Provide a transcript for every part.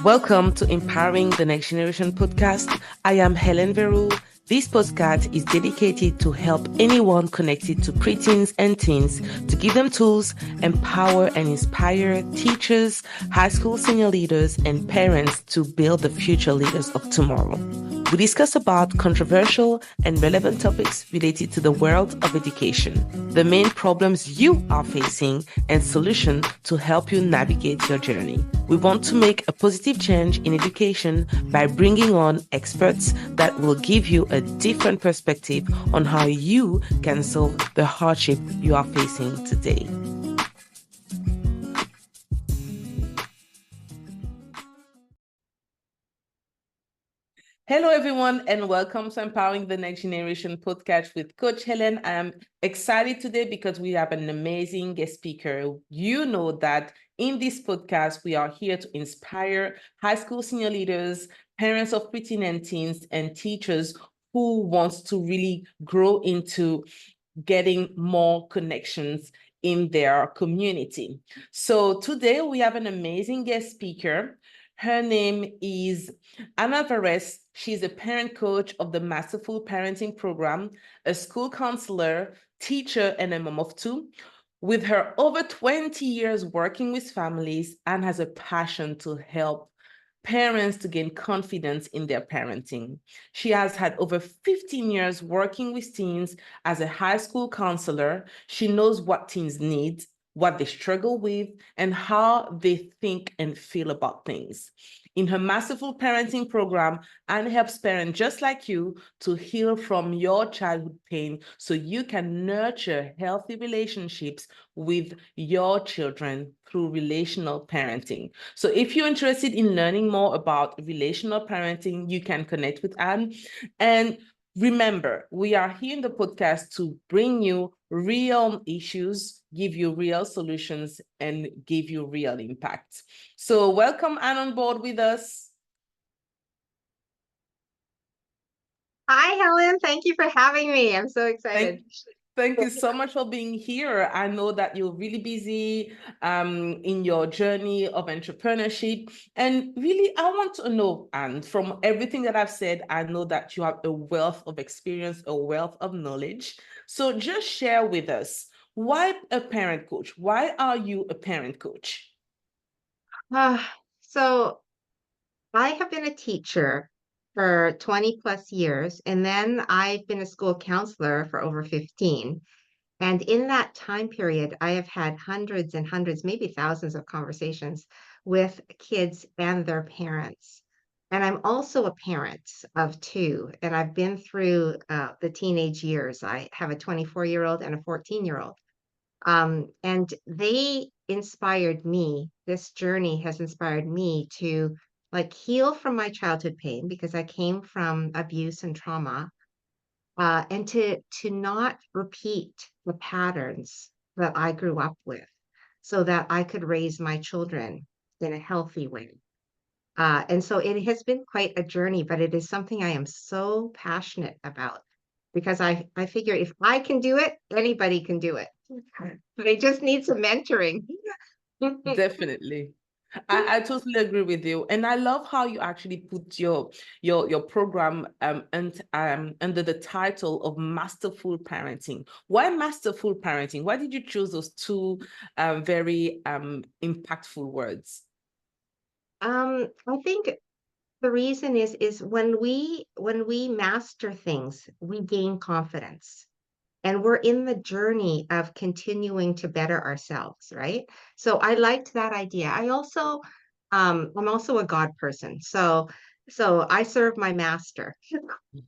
Welcome to Empowering the Next Generation podcast. I am Helen Veru. This podcast is dedicated to help anyone connected to preteens and teens to give them tools, empower and inspire teachers, high school senior leaders, and parents to build the future leaders of tomorrow. We discuss about controversial and relevant topics related to the world of education, the main problems you are facing, and solutions to help you navigate your journey. We want to make a positive change in education by bringing on experts that will give you a different perspective on how you can solve the hardship you are facing today. Hello, everyone, and welcome to Empowering the Next Generation podcast with Coach Helen. I am excited today because we have an amazing guest speaker. You know that in this podcast, we are here to inspire high school senior leaders, parents of preteen and teens, and teachers who wants to really grow into getting more connections in their community. So today we have an amazing guest speaker. Her name is Alvares. She's a parent coach of the Masterful Parenting Program, a school counselor, teacher, and a mom of two. With her over 20 years working with families and has a passion to help parents to gain confidence in their parenting. She has had over 15 years working with teens as a high school counselor. She knows what teens need, what they struggle with, and how they think and feel about things. In her Masterful Parenting Program, Anne helps parents just like you to heal from your childhood pain so you can nurture healthy relationships with your children through relational parenting. So if you're interested in learning more about relational parenting, you can connect with Anne. And remember, we are here in the podcast to bring you real issues, give you real solutions, and give you real impact. So welcome Anne on board with us. Hi, Helen. Thank you for having me. I'm so excited. Thank you so much for being here. I know that you're really busy in your journey of entrepreneurship. And really, I want to know, and from everything that I've said, I know that you have a wealth of experience, a wealth of knowledge. So just share with us, why a parent coach? Why are you a parent coach? So I have been a teacher for 20 plus years, and then I've been a school counselor for over 15. And in that time period, I have had hundreds and hundreds, maybe thousands of conversations with kids and their parents. And I'm also a parent of two, and I've been through the teenage years. I have a 24-year-old and a 14-year-old. And they inspired me. This journey has inspired me to like heal from my childhood pain because I came from abuse and trauma, and to not repeat the patterns that I grew up with, so that I could raise my children in a healthy way. And so it has been quite a journey, but it is something I am so passionate about because I figure if I can do it, anybody can do it. They just need some mentoring. Definitely. I totally agree with you. And I love how you actually put your program and under the title of Masterful Parenting. Why Masterful Parenting? Why did you choose those two very impactful words? I think the reason is when we master things, we gain confidence. And we're in the journey of continuing to better ourselves, right? So I liked that idea. I'm also a God person. So I serve my master.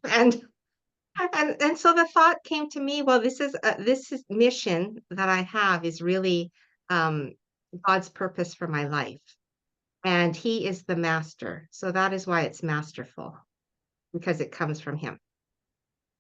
And and so the thought came to me, well, this is mission that I have is really um God's purpose for my life. And he is the master. So that is why it's masterful, because it comes from him.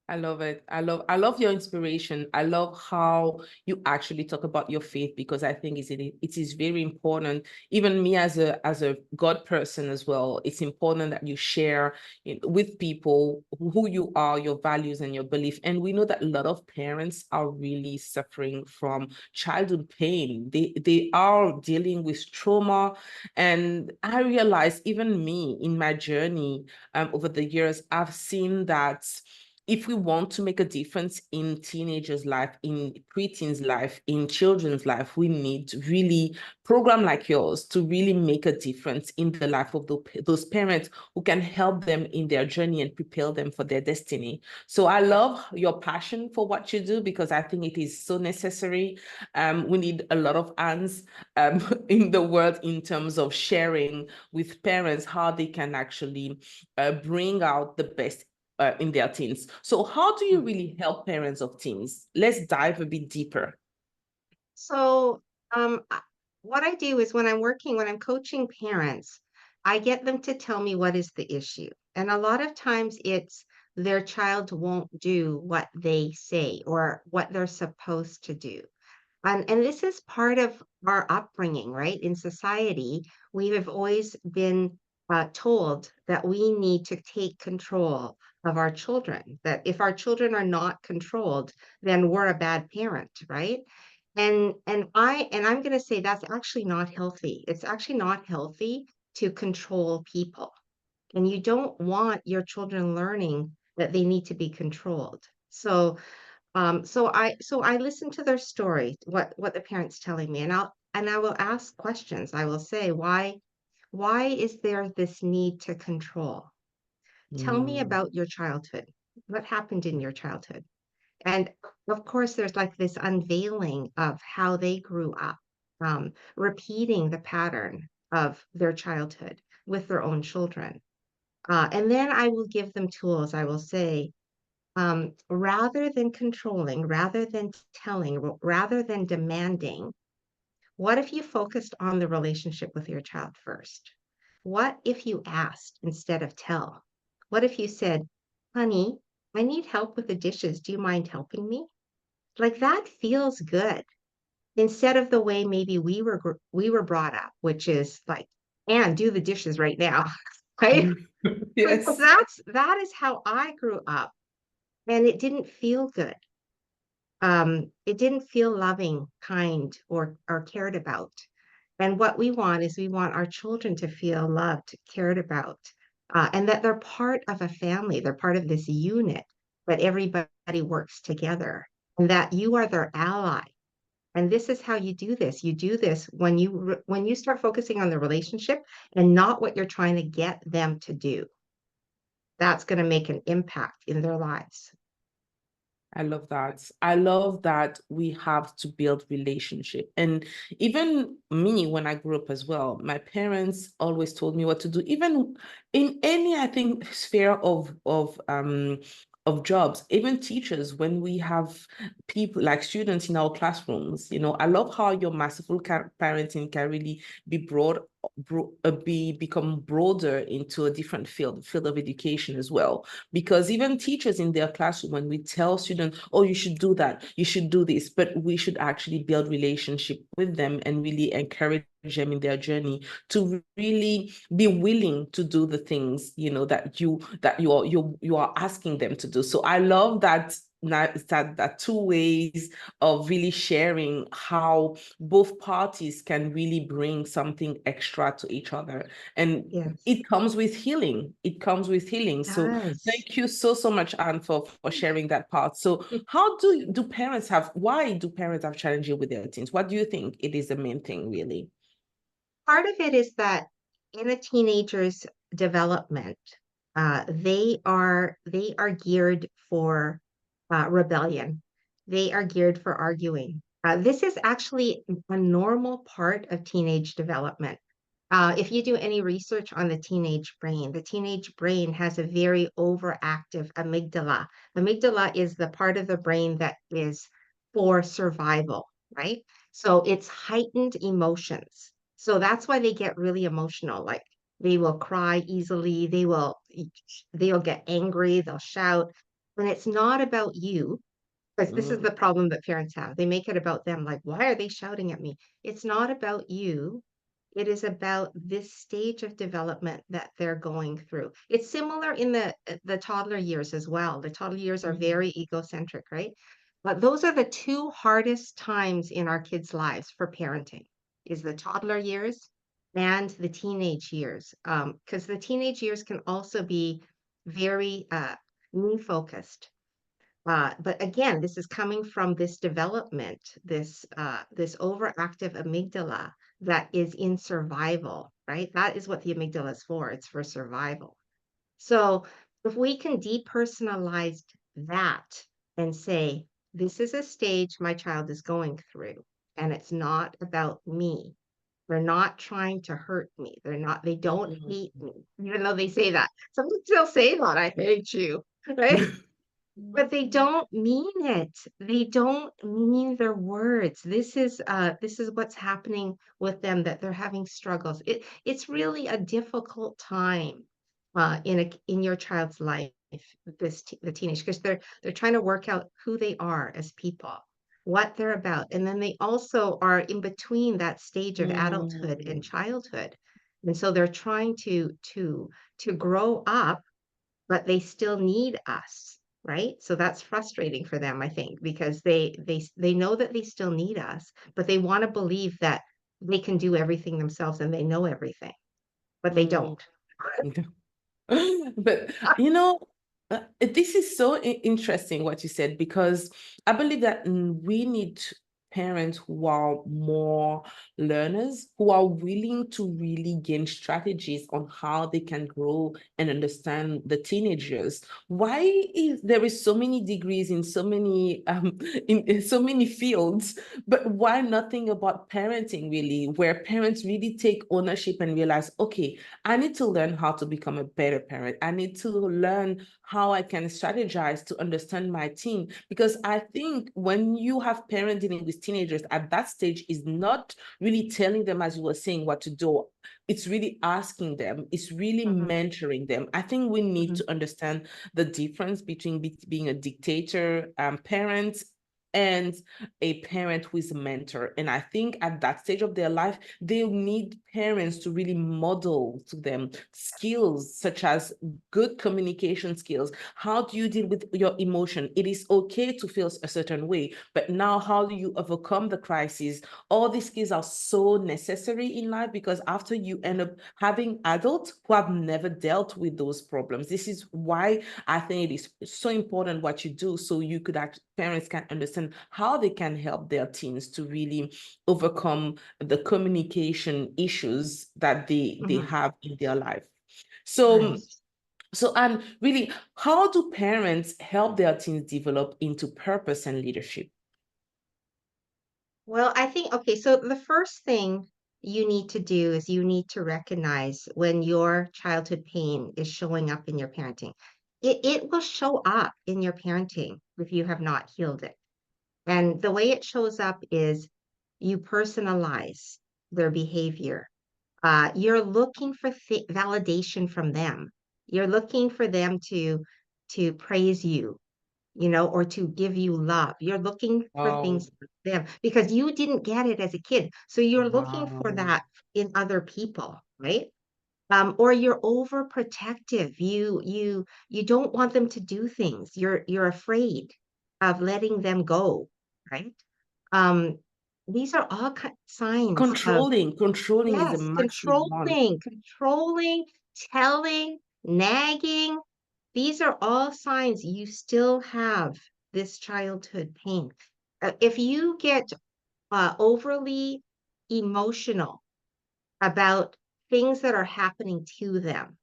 I love it. I love your inspiration. I love how you actually talk about your faith because I think it is very important. Even me as a God person as well, it's important that you share with people who you are, your values and your belief. And we know that a lot of parents are really suffering from childhood pain. They are dealing with trauma. And I realize even me in my journey over the years, I've seen that if we want to make a difference in teenagers' life, in preteens' life, in children's life, we need really program like yours to really make a difference in the life of those parents who can help them in their journey and prepare them for their destiny. So I love your passion for what you do because I think it is so necessary. We need a lot of hands in the world in terms of sharing with parents how they can actually bring out the best in their teens. So how do you really help parents of teens? Let's dive a bit deeper. So, what I do is when I'm coaching parents, I get them to tell me what is the issue. And a lot of times it's their child won't do what they say or what they're supposed to do. And this is part of our upbringing, right? In society, we have always been told that we need to take control of our children, that if our children are not controlled, then we're a bad parent, right? And I'm going to say that's actually not healthy. It's actually not healthy to control people. And you don't want your children learning that they need to be controlled. So I listen to their story, what the parents telling me, and I will ask questions. I will say, why is there this need to control? Tell me Mm, about your childhood. What happened in your childhood? And of course, there's like this unveiling of how they grew up, repeating the pattern of their childhood with their own children. And then I will give them tools. I will say, rather than controlling, rather than telling, rather than demanding, what if you focused on the relationship with your child first? What if you asked instead of tell? What if you said, honey, I need help with the dishes. Do you mind helping me? Like that feels good instead of the way maybe we were brought up, which is like, and do the dishes right now, right? mm. Because Yes. that is how I grew up, and it didn't feel good. It didn't feel loving, kind, or cared about. And what we want is we want our children to feel loved, cared about, and that they're part of a family. They're part of this unit, that everybody works together, and that you are their ally. And this is how you do this. You do this when you start focusing on the relationship and not what you're trying to get them to do. That's going to make an impact in their lives. I love that. I love that we have to build relationship. And even me, when I grew up as well, my parents always told me what to do. Even in any, I think, sphere of jobs, even teachers, when we have people like students in our classrooms, I love how your masterful parenting can really be become broader into a different field of education as well, because even teachers in their classroom, when we tell students, oh, you should do that, you should do this, but we should actually build relationship with them and really encourage them in their journey to really be willing to do the things that you are asking them to do. So I love that two ways of really sharing how both parties can really bring something extra to each other. And Yes, it comes with healing. It comes with healing. it So does. thank you so much, Anne, for sharing that part. So how do parents have, why do parents have challenges with their teens? What do you think it is the main thing, really? Part of it is that in a teenager's development, they are geared for rebellion. They are geared for arguing. This is actually a normal part of teenage development. If you do any research on the teenage brain has a very overactive amygdala. Amygdala is the part of the brain that is for survival, right? So it's heightened emotions. So that's why they get really emotional. Like they will cry easily, they'll get angry, they'll shout. And it's not about you, because this is Mm, the problem that parents have. They make it about them, like, why are they shouting at me? It's not about you. It is about this stage of development that they're going through. It's similar in the toddler years as well. The toddler years are mm, very egocentric, right? But those are the two hardest times in our kids' lives for parenting, is the toddler years and the teenage years. Because the teenage years can also be very me focused. But again, this is coming from this development, this overactive amygdala that is in survival, right? That is what the amygdala is for. It's for survival. So if we can depersonalize that and say, this is a stage my child is going through, and it's not about me. They're not trying to hurt me. They don't mm. hate me, even though they say that. Some still say that, I hate you, right? But they don't mean it. They don't mean their words. This is what's happening with them, that they're having struggles. It's really a difficult time in your child's life, the teenage, because they're trying to work out who they are as people, what they're about. And then they also are in between that stage of adulthood and Mm, childhood. And so they're trying to grow up, but they still need us, right? So that's frustrating for them, I think, because they know that they still need us, but they want to believe that they can do everything themselves and they know everything, but they mm. don't. But you know, this is so interesting what you said, because I believe that we need parents who are more learners, who are willing to really gain strategies on how they can grow and understand the teenagers. Why is there is so many degrees in so many in so many fields, but why nothing about parenting really, where parents really take ownership and realize, okay, I need to learn how to become a better parent. I need to learn how I can strategize to understand my teen. Because I think when you have parents dealing with teenagers at that stage, is not really telling them, as you were saying, what to do. It's really asking them, it's really Mhm, mentoring them. I think we need mhm, to understand the difference between being a dictator parent and a parent who is a mentor. And I think at that stage of their life, they need parents to really model to them skills such as good communication skills. How do you deal with your emotion? It is okay to feel a certain way, but now how do you overcome the crisis? All these skills are so necessary in life, because after you end up having adults who have never dealt with those problems. This is why I think it is so important what you do, so you could parents can understand how they can help their teens to really overcome the communication issues that they mhm. have in their life. Right. So and really, how do parents help their teens develop into purpose and leadership? Well, I think, okay, so the first thing you need to do is you need to recognize when your childhood pain is showing up in your parenting. It will show up in your parenting if you have not healed it. And the way it shows up is you personalize their behavior. You're looking for validation from them. You're looking for them to praise you, or to give you love. You're looking for Wow. things from them because you didn't get it as a kid. So you're looking for Wow. that in other people, right? Or you're overprotective. You don't want them to do things. You're afraid of letting them go, right? Um, these are all signs of, Controlling is a yes, massive one. controlling, telling, nagging. These are all signs you still have this childhood pain. If you get overly emotional about things that are happening to them,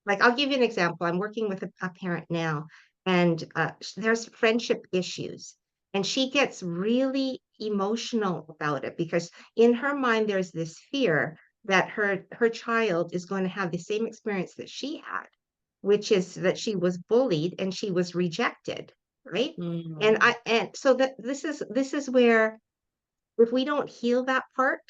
like I'll give you an example. I'm working with a parent now, and there's friendship issues, and she gets really emotional about it because in her mind there's this fear that her child is going to have the same experience that she had, which is that she was bullied and she was rejected, right? And Mm, I and so that this is where if we don't heal that part,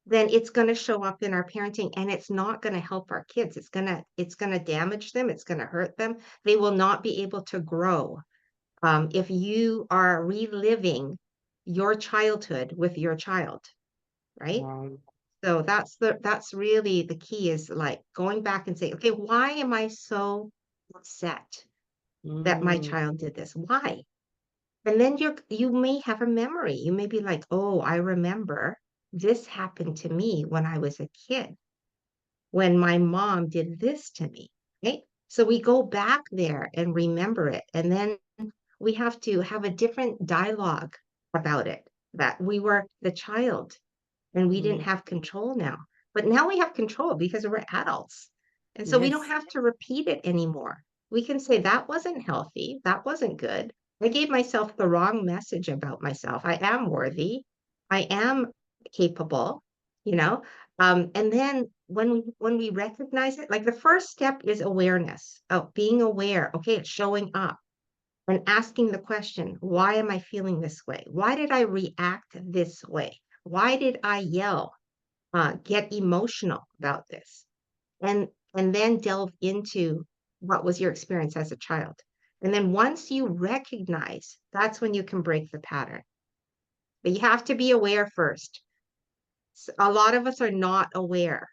then it's going to show up in our parenting, and it's not going to help our kids. It's going to damage them. It's going to hurt them. They will not be able to grow if you are reliving your childhood with your child, right? Wow. So that's really the key, is like going back and saying, okay, why am I so upset that my Mm, child did this? Why? And then you may have a memory. You may be like, oh, I remember this happened to me when I was a kid, when my mom did this to me, right? So we go back there and remember it. And then we have to have a different dialogue about it, that we were the child and we didn't mm, have control now. But now we have control because we're adults. And so we don't yes. have to repeat it anymore. We can say, that wasn't healthy. That wasn't good. I gave myself the wrong message about myself. I am worthy. I am capable, you know? And then when we recognize it, like the first step is awareness. Oh, being aware. Okay, it's showing up and asking the question, why am I feeling this way? Why did I react this way? Why did I yell, get emotional about this? And and then delve into what was your experience as a child. And then once you recognize, that's when you can break the pattern. But you have to be aware first. A lot of us are not aware.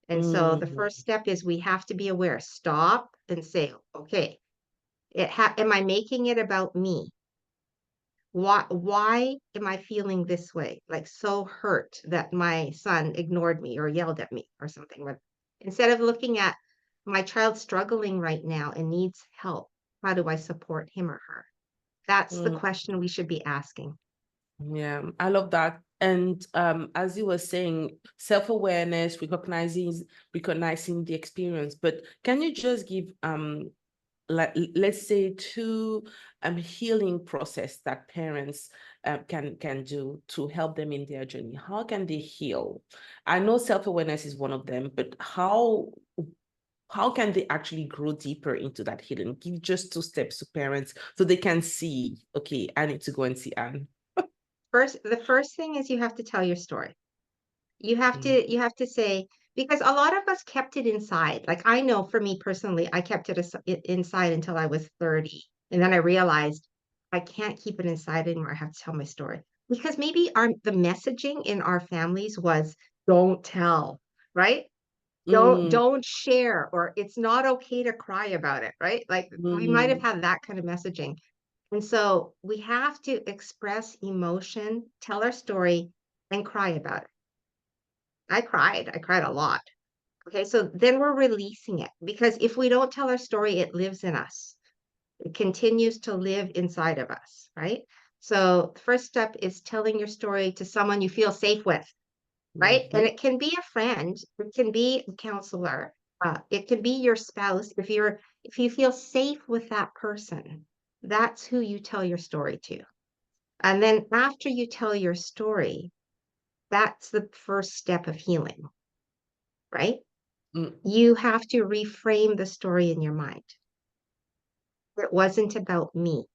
And so the Mm, first step is we have to be aware. Stop and say, okay, am I making it about me? Why am I feeling this way? Like so hurt that my son ignored me or yelled at me or something. But instead of looking at my child struggling right now and needs help, how do I support him or her? That's the mm. question we should be asking. Yeah, I love that. And as you were saying, self-awareness, recognizing the experience. But can you just give like let's say two healing process that parents can do to help them in their journey? How can they heal? I know self-awareness is one of them, but how can they actually grow deeper into that healing? Give just two steps to parents so they can see, okay, I need to go and see Anne. The first thing is you have to tell your story. Mm, You have to say, because a lot of us kept it inside. Like I know for me personally, I kept it inside until I was 30. And then I realized I can't keep it inside anymore. I have to tell my story. Because maybe the messaging in our families was don't tell, right? mm, Don't share, or it's not okay to cry about it, right? Like we might have mm, had that kind of messaging. And so we have to express emotion, tell our story, and cry about it. I cried. I cried a lot. Okay, so then we're releasing it, because if we don't tell our story, it lives in us. It continues to live inside of us, right? So the first step is telling your story to someone you feel safe with, right? And mhm. it can be a friend, it can be a counselor, it can be your spouse. If you feel safe with that person, that's who you tell your story to. And then after you tell your story, that's the first step of healing, right? Mm, You have to reframe the story in your mind. It wasn't about me.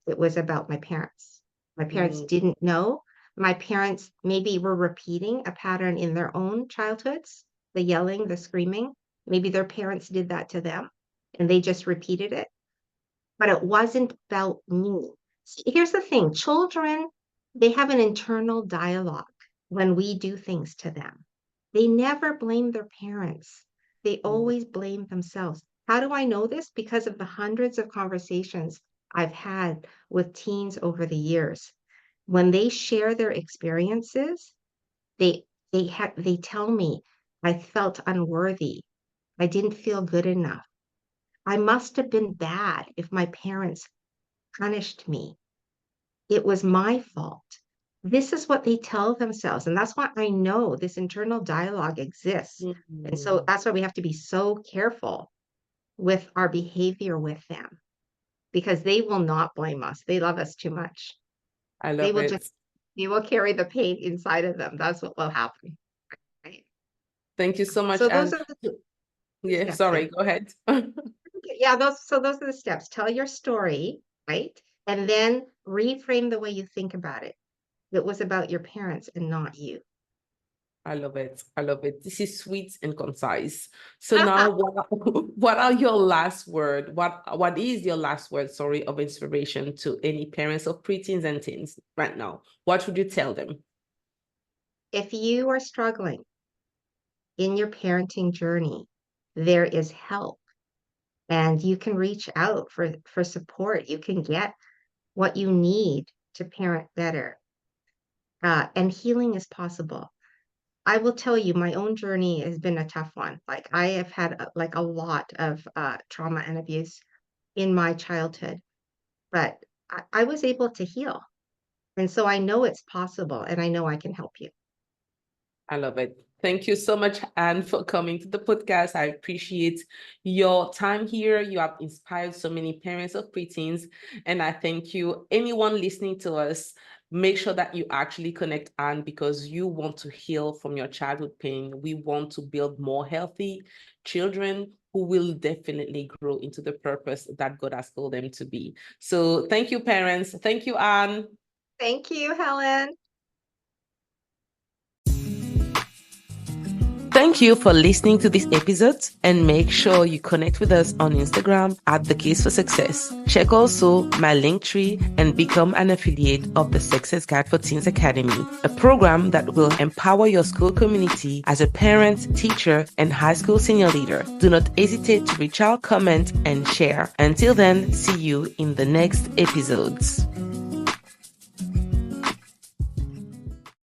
It was about my parents. My parents mm, didn't know. My parents maybe were repeating a pattern in their own childhoods, the yelling, the screaming. Maybe their parents did that to them and they just repeated it, but it wasn't about me. Here's the thing, children, they have an internal dialogue when we do things to them. They never blame their parents, they mm, always blame themselves. How do I know this? Because of the hundreds of conversations I've had with teens over the years. When they share their experiences, they they tell me, I felt unworthy. I didn't feel good enough. I must have been bad if my parents punished me. It was my fault. This is what they tell themselves. And that's why I know this internal dialogue exists. And so mm. that's why we have to be so careful with our behavior with them, because they will not blame us. They love us too much. I They love will just, it. they will carry the pain inside of them. That's what will happen. Right? Thank you so much. So those And are the yeah, steps. Yeah. sorry, go ahead. Yeah, those are the steps. Tell your story, right? And then reframe the way you think about it. It was about your parents and not you. I love it. I love it. This is sweet and concise. So now, what are your last word? What is your last word, sorry, of inspiration to any parents of preteens and teens right now? What would you tell them? If you are struggling in your parenting journey, there is help and you can reach out for support. You can get what you need to parent better. And healing is possible. I will tell you, my own journey has been a tough one. Like I have had like a lot of trauma and abuse in my childhood, but I was able to heal. And so I know it's possible and I know I can help you. I love it. Thank you so much, Anne, for coming to the podcast. I appreciate your time here. You have inspired so many parents of preteens. And I thank you. Anyone listening to us, make sure that you actually connect Anne because you want to heal from your childhood pain. We want to build more healthy children who will definitely grow into the purpose that God has called them to be. So thank you, parents. Thank you, Anne. Thank you, Helen. Thank you for listening to this episode and make sure you connect with us on Instagram at The Case for Success. Check also my Linktree and become an affiliate of the Success Guide for Teens Academy, a program that will empower your school community as a parent, teacher, and high school senior leader. Do not hesitate to reach out, comment, and share. Until then, see you in the next episodes.